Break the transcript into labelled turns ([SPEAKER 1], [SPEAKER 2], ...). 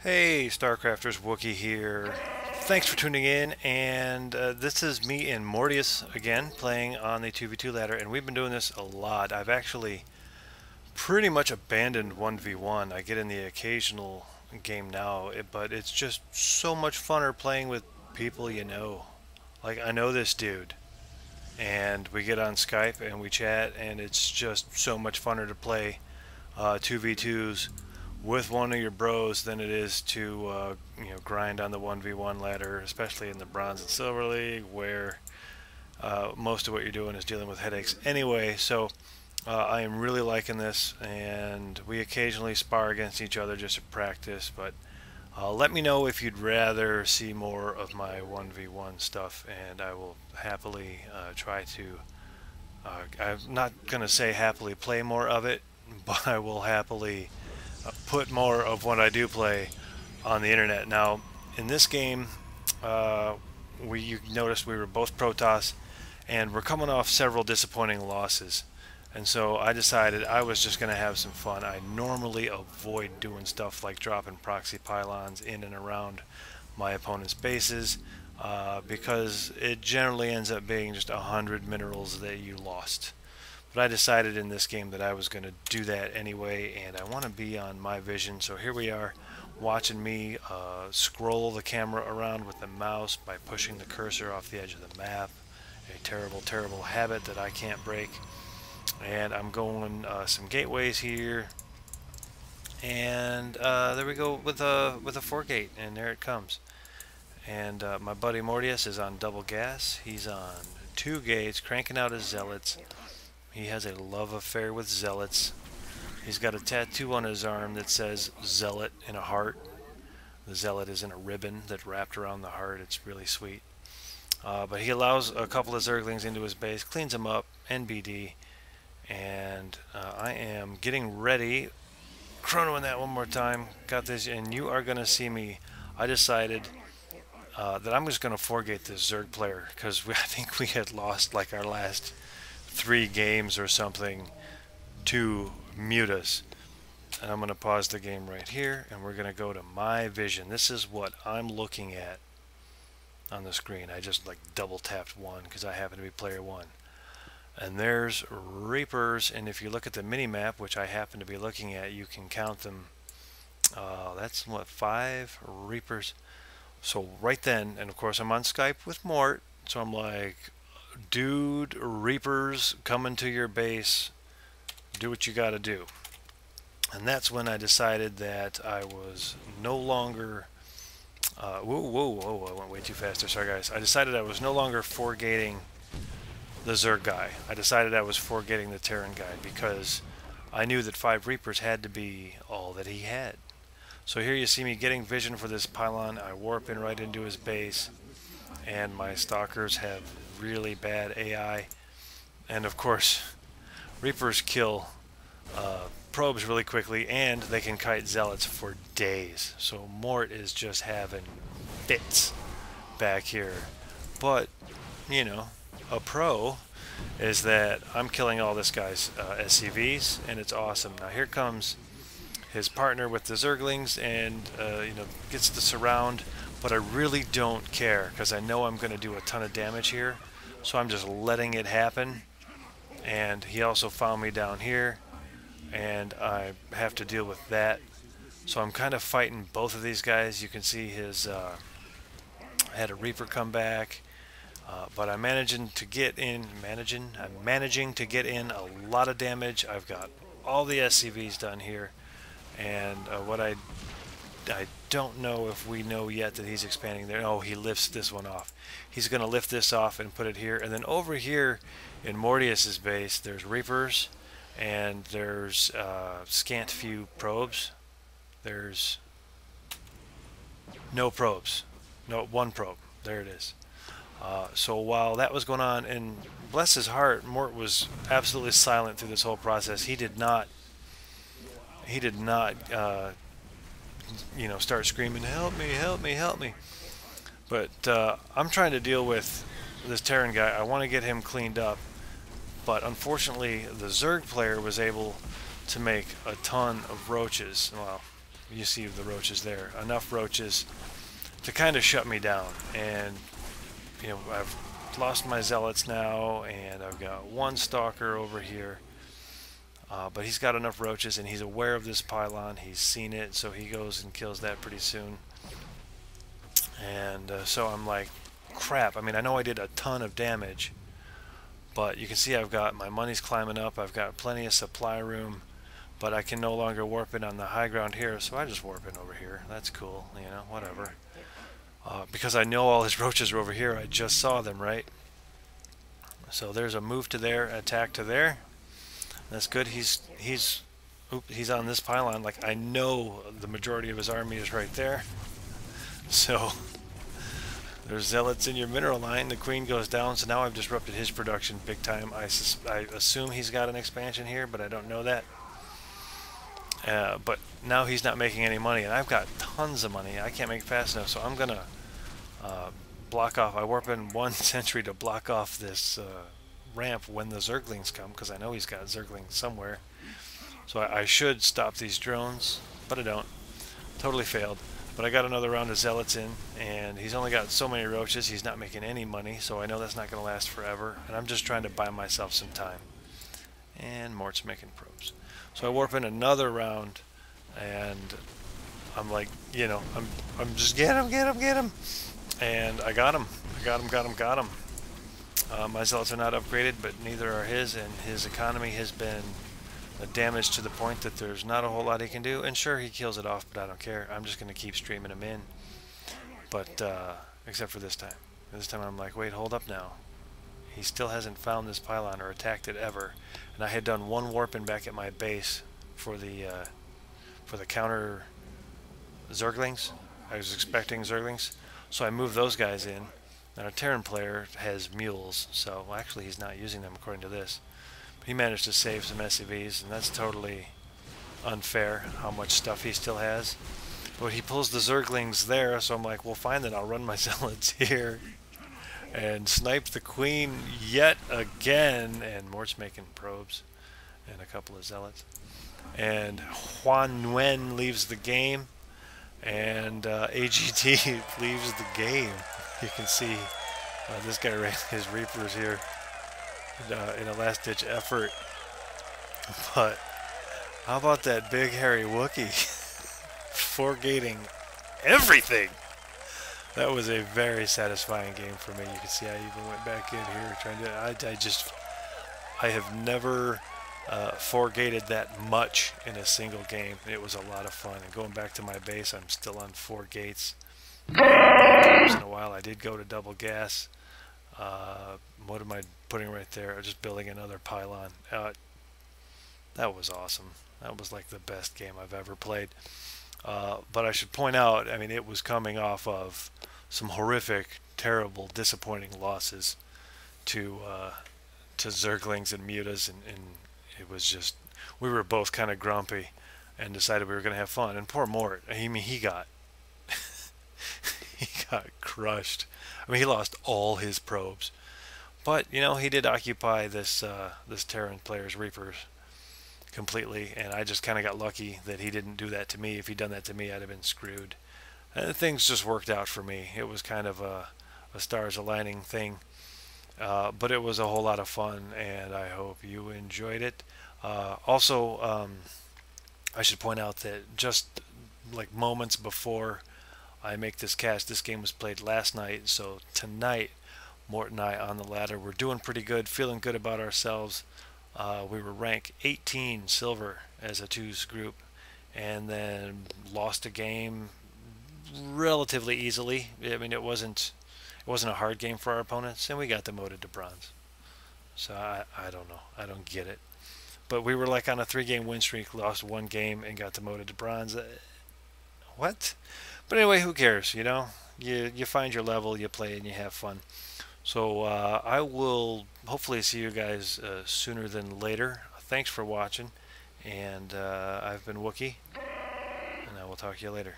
[SPEAKER 1] Hey, StarCrafters, Wookie here. Thanks for tuning in, and this is me and Mortius again, playing on the 2v2 ladder, and we've been doing this a lot. I've actually pretty much abandoned 1v1. I get in the occasional game now, but it's just so much funner playing with people you know. Like, I know this dude, and we get on Skype and we chat, and it's just so much funner to play 2v2s with one of your bros than it is to grind on the 1v1 ladder, especially in the Bronze and Silver League, where most of what you're doing is dealing with headaches anyway. So I am really liking this, and we occasionally spar against each other just to practice, but let me know if you'd rather see more of my 1v1 stuff, and I will happily try to I'm not going to say happily play more of it, but I will happily put more of what I do play on the internet. Now, in this game, you noticed we were both Protoss, and we're coming off several disappointing losses. And so I decided I was just going to have some fun. I normally avoid doing stuff like dropping proxy pylons in and around my opponent's bases because it generally ends up being just 100 minerals that you lost. But I decided in this game that I was going to do that anyway, and I want to be on my vision. So here we are, watching me scroll the camera around with the mouse by pushing the cursor off the edge of the map. A terrible, terrible habit that I can't break. And I'm going some gateways here, and there we go with a 4-gate, and there it comes. And my buddy Mortius is on double gas. He's on 2 gates, cranking out his zealots. He has a love affair with zealots. He's got a tattoo on his arm that says zealot in a heart. The zealot is in a ribbon that's wrapped around the heart. It's really sweet. But he allows a couple of zerglings into his base, cleans them up, NBD, and I am getting ready. Chronoing that one more time. Got this, and you are going to see me. I decided that I'm just going to 4-gate this Zerg player, because I think we had lost like our last 3 games or something to mute us. And I'm going to pause the game right here, and we're going to go to my vision. This is what I'm looking at on the screen. I just like double tapped 1 because I happen to be player 1. And there's Reapers, and if you look at the mini map, which I happen to be looking at, you can count them. That's what, 5 Reapers. So right then, and of course I'm on Skype with Mort, so I'm like, dude, Reapers coming to your base, do what you gotta do. And that's when I decided that I was no longer whoa, I went way too fast there, sorry guys. I decided I was no longer 4-gating the Zerg guy. I decided I was 4-gating the Terran guy because I knew that 5 Reapers had to be all that he had. So here you see me getting vision for this pylon. I warp in right into his base, and my stalkers have really bad AI, and of course Reapers kill probes really quickly, and they can kite zealots for days. So Mort is just having fits back here. But you know, a pro is that I'm killing all this guy's SCVs, and it's awesome. Now here comes his partner with the Zerglings, and gets the surround. But I really don't care because I know I'm going to do a ton of damage here, so I'm just letting it happen. And he also found me down here, and I have to deal with that. So I'm kind of fighting both of these guys. You can see his I had a Reaper come back, but I'm managing to get in. I'm managing to get in a lot of damage. I've got all the SCVs done here, and what I don't know if we know yet that he's expanding there. Oh, he lifts this one off. He's going to lift this off and put it here. And then over here in Mortius's base, there's Reapers, and there's scant few probes. There's no probes. No, 1 probe. There it is. So while that was going on, and bless his heart, Mort was absolutely silent through this whole process. He did not start screaming, help me, help me, help me. But I'm trying to deal with this Terran guy. I want to get him cleaned up, but unfortunately the Zerg player was able to make a ton of roaches. Well, you see the roaches there. Enough roaches to kind of shut me down. And, you know, I've lost my zealots now, and I've got one stalker over here. But he's got enough roaches, and he's aware of this pylon. He's seen it, so he goes and kills that pretty soon. And so I'm like, crap. I mean, I know I did a ton of damage, but you can see I've got my money's climbing up. I've got plenty of supply room, but I can no longer warp in on the high ground here, so I just warp in over here. That's cool, you know, whatever. Because I know all his roaches are over here. I just saw them, right? So there's a move to there, attack to there. That's good. He's on this pylon. Like, I know the majority of his army is right there. So there's zealots in your mineral line. The queen goes down, so now I've disrupted his production big time. I assume he's got an expansion here, but I don't know that. But now he's not making any money, and I've got tons of money. I can't make it fast enough, so I'm gonna block off. I warp in 1 sentry to block off this ramp when the Zerglings come, because I know he's got Zerglings somewhere. So I should stop these drones, but I don't. Totally failed. But I got another round of zealots in, and he's only got so many roaches. He's not making any money, so I know that's not going to last forever. And I'm just trying to buy myself some time. And Mort's making probes. So I warp in another round, and I'm like, you know, I'm just get him. And I got him. Got him. My zealots are not upgraded, but neither are his, and his economy has been damaged to the point that there's not a whole lot he can do. And sure, he kills it off, but I don't care. I'm just going to keep streaming him in. But except for this time. This time I'm like, wait, hold up now. He still hasn't found this pylon or attacked it ever. And I had done one warp in back at my base for the counter Zerglings. I was expecting Zerglings, so I moved those guys in. And our Terran player has mules, so well, actually he's not using them according to this. But he managed to save some SCVs, and that's totally unfair how much stuff he still has. But he pulls the Zerglings there, so I'm like, well fine then, I'll run my zealots here. And snipe the queen yet again, and Mort's making probes and a couple of zealots. And Huan Nguyen leaves the game, and AGT leaves the game. You can see this guy ran his Reapers here in a last-ditch effort. But how about that big hairy Wookiee four-gating everything? That was a very satisfying game for me. You can see I even went back in here trying to. I have never four-gated that much in a single game. It was a lot of fun. And going back to my base, I'm still on 4 gates. Once in a while, I did go to double gas. What am I putting right there? Just building another pylon. That was awesome. That was like the best game I've ever played. But I should point out, I mean, it was coming off of some horrific, terrible, disappointing losses to Zerglings and Mutas, and it was just, we were both kind of grumpy and decided we were going to have fun. And poor Mort, I mean, he got crushed. I mean, he lost all his probes. But, you know, he did occupy this Terran player's Reapers completely, and I just kind of got lucky that he didn't do that to me. If he'd done that to me, I'd have been screwed. And things just worked out for me. It was kind of a stars aligning thing, but it was a whole lot of fun, and I hope you enjoyed it. Also, I should point out that just like moments before I make this cast, this game was played last night, so tonight Mort and I on the ladder, we're doing pretty good, feeling good about ourselves. We were rank 18 silver as a Tooze group, and then lost a game relatively easily. I mean, it wasn't a hard game for our opponents, and we got demoted to bronze. So I don't know, I don't get it. But we were like on a 3-game win streak, lost 1 game, and got demoted to bronze. What? But anyway, who cares? You know, you find your level, you play, and you have fun. So I will hopefully see you guys sooner than later. Thanks for watching, and I've been Wookie, and I will talk to you later.